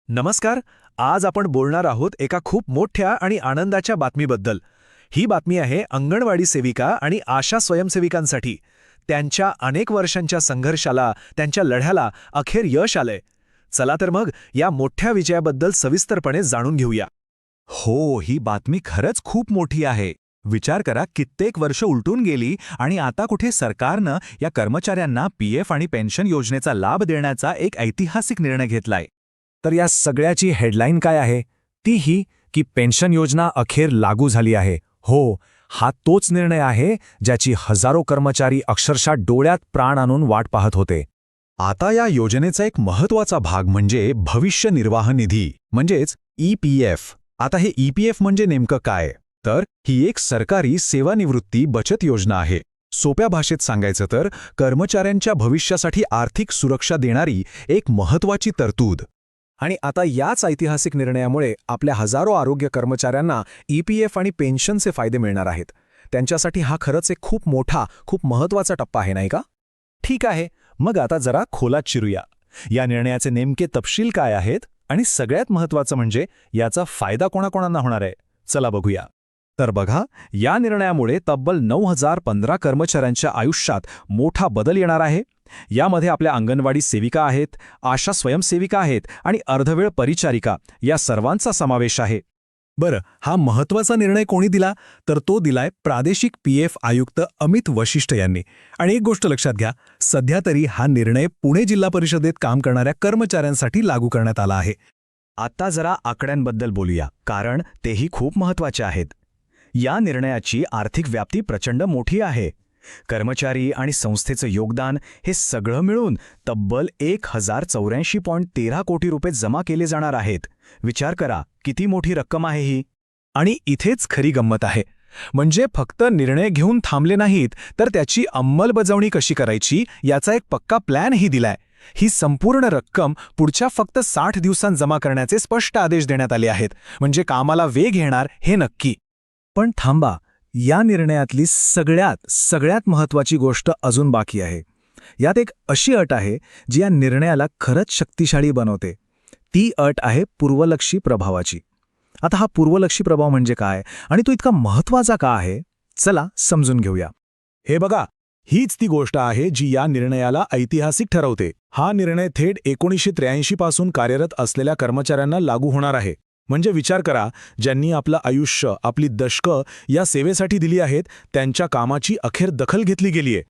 नमस्कार. आज आपण बोलणार आहोत एका खूप मोठ्या आणि आनंदाच्या बातमीबद्दल. ही बातमी आहे अंगणवाडी सेविका आणि आशा स्वयंसेविकांसाठी. त्यांच्या अनेक वर्षांच्या संघर्षाला, त्यांच्या लढ्याला अखेर यश आलंय. चला तर मग या मोठ्या विजयाबद्दल सविस्तरपणे जाणून घेऊया. हो, ही बातमी खरंच खूप मोठी आहे. विचार करा, कित्येक वर्ष उलटून गेली आणि आता कुठे सरकारनं या कर्मचाऱ्यांना पीएफ आणि पेन्शन योजनेचा लाभ देण्याचा एक ऐतिहासिक निर्णय घेतलाय. तर या सगळ्याची हेडलाईन काय आहे? ती ही की पेन्शन योजना अखेर लागू झाली आहे. हो, हा तोच निर्णय आहे ज्याची हजारो कर्मचारी अक्षरशः डोळ्यात प्राण आणून वाट पाहत होते. आता या योजनेचा एक महत्त्वाचा भाग म्हणजे भविष्य निर्वाह निधी, म्हणजेच ईपीएफ. आता हे ईपीएफ म्हणजे नेमकं काय? तर ही एक सरकारी सेवानिवृत्ती बचत योजना आहे. सोप्या भाषेत सांगायचं तर कर्मचाऱ्यांच्या भविष्यासाठी आर्थिक सुरक्षा देणारी एक महत्त्वाची तरतूद. आणि आता याच ऐतिहासिक निर्णयामुळे आपल्या हजारो आरोग्य कर्मचाऱ्यांना ईपीएफ आणि पेन्शनचे फायदे मिळणार आहेत. त्यांच्यासाठी हा खरंच एक खूप मोठा, खूप महत्त्वाचा टप्पा आहे, नाही का? ठीक आहे, मग आता जरा खोलात शिरूया. या निर्णयाचे नेमके तपशील काय आहेत आणि सगळ्यात महत्त्वाचं म्हणजे याचा फायदा कोणाकोणांना होणार आहे? चला बघूया. तर बघा, या निर्णयामुळे तब्बल 9015 कर्मचाऱ्यांच्या आयुष्यात मोठा बदल येणार आहे. यामध्ये आपल्या अंगणवाडी सेविका आहेत, आशा स्वयंसेविका आहेत आणि अर्धवेळ परिचारिका या सर्वांचा समावेश आहे. बरं, हा महत्त्वाचा निर्णय कोणी दिला? तर तो दिलाय प्रादेशिक पीएफ आयुक्त अमित वशिष्ठ यांनी. आणि एक गोष्ट लक्षात घ्या, सध्या तरी हा निर्णय पुणे जिल्हा परिषदेत काम करणाऱ्या कर्मचाऱ्यांसाठी लागू करण्यात आला आहे. आता जरा आकड्यांबद्दल बोलूया, कारण तेही खूप महत्त्वाचे आहेत. या निर्णयाची आर्थिक व्याप्ती प्रचंड मोठी आहे. कर्मचारी आणि संस्थेचं योगदान हे सगळं मिळून तब्बल 1084.13 कोटी रुपये जमा केले जाणार आहेत. विचार करा, किती मोठी रक्कम आहे ही. आणि इथेच खरी गंमत आहे. म्हणजे फक्त निर्णय घेऊन थांबले नाहीत, तर त्याची अंमलबजावणी कशी करायची याचा एक पक्का प्लॅनही दिलाय. ही संपूर्ण रक्कम पुढच्या फक्त 60 दिवसांत जमा करण्याचे स्पष्ट आदेश देण्यात आले आहेत. म्हणजे कामाला वेग येणार हे नक्की. पण थांबा, या निर्णयातली सगळ्यात महत्त्वाची गोष्ट अजून बाकी आहे. यात एक अशी अट आहे जी या निर्णयाला खरंच शक्तिशाली बनवते. ती अट आहे पूर्वलक्षी प्रभावाची. आता हा पूर्वलक्षी प्रभाव म्हणजे काय आणि तो इतका महत्त्वाचा का आहे? चला समजून घेऊया. हे बघा, हीच ती गोष्ट आहे जी या निर्णयाला ऐतिहासिक ठरवते. हा निर्णय थेट 1983 पासून कार्यरत असलेल्या कर्मचाऱ्यांना लागू होणार आहे. म्हणजे विचार करा, ज्यांनी आपलं आयुष्य, आपली दशकं या सेवेसाठी दिली आहेत, त्यांच्या कामाची अखेर दखल घेतली गेलीय.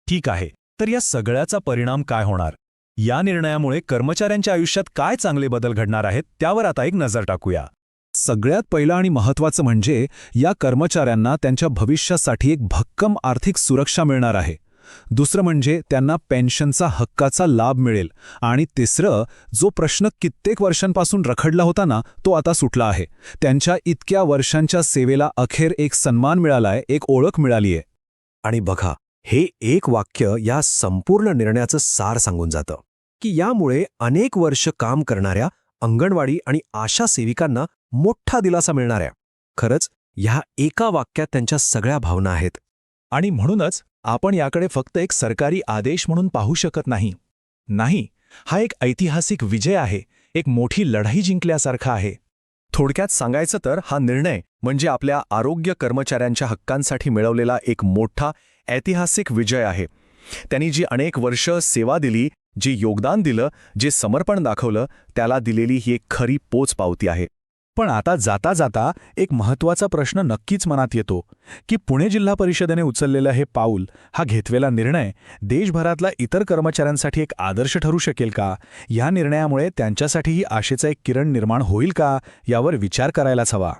ठीक आहे, तर या सगळ्याचा परिणाम काय होणार? या निर्णयामुळे कर्मचाऱ्यांच्या आयुष्यात काय चांगले बदल घडणार आहेत त्यावर आता एक नजर टाकूया. सगळ्यात पहिलं आणि महत्त्वाचं म्हणजे या कर्मचाऱ्यांना त्यांच्या भविष्यासाठी एक भक्कम आर्थिक सुरक्षा मिळणार आहे. दुसरं म्हणजे त्यांना पेन्शनचा हक्काचा लाभ मिळेल. आणि तिसरं, जो प्रश्न कित्येक वर्षांपासून रखडला होता ना, तो आता सुटला आहे. त्यांच्या इतक्या वर्षांच्या सेवेला अखेर एक सन्मान मिळालाय, एक ओळख मिळालीय. आणि बघा, हे एक वाक्य या संपूर्ण निर्णयाचं सार सांगून जातं की यामुळे अनेक वर्ष काम करणाऱ्या अंगणवाडी आणि आशा सेविकांना मोठा दिलासा मिळणार आहे. खरंच ह्या एका वाक्यात त्यांच्या सगळ्या भावना आहेत. आणि म्हणूनच आपण याकडे फक्त एक सरकारी आदेश म्हणून पाहू शकत नाही. हा एक ऐतिहासिक विजय आहे, एक मोठी लढाई जिंकल्यासारखा आहे. थोडक्यात सांगायचं तर हा निर्णय म्हणजे आपल्या आरोग्य कर्मचाऱ्यांच्या हक्कांसाठी मिळवलेला एक मोठा ऐतिहासिक विजय आहे. त्यांनी जी अनेक वर्ष सेवा दिली, जे योगदान दिलं, जे समर्पण दाखवलं, त्याला दिलेली ही एक खरी पोचपावती आहे. पण आता जाता जाता एक महत्त्वाचा प्रश्न नक्कीच मनात येतो की पुणे जिल्हा परिषदेने उचललेलं हे पाऊल, हा घेतलेला निर्णय देशभरातल्या इतर कर्मचाऱ्यांसाठी एक आदर्श ठरू शकेल का? या निर्णयामुळे त्यांच्यासाठीही आशेचा एक किरण निर्माण होईल का? यावर विचार करायलाच हवा.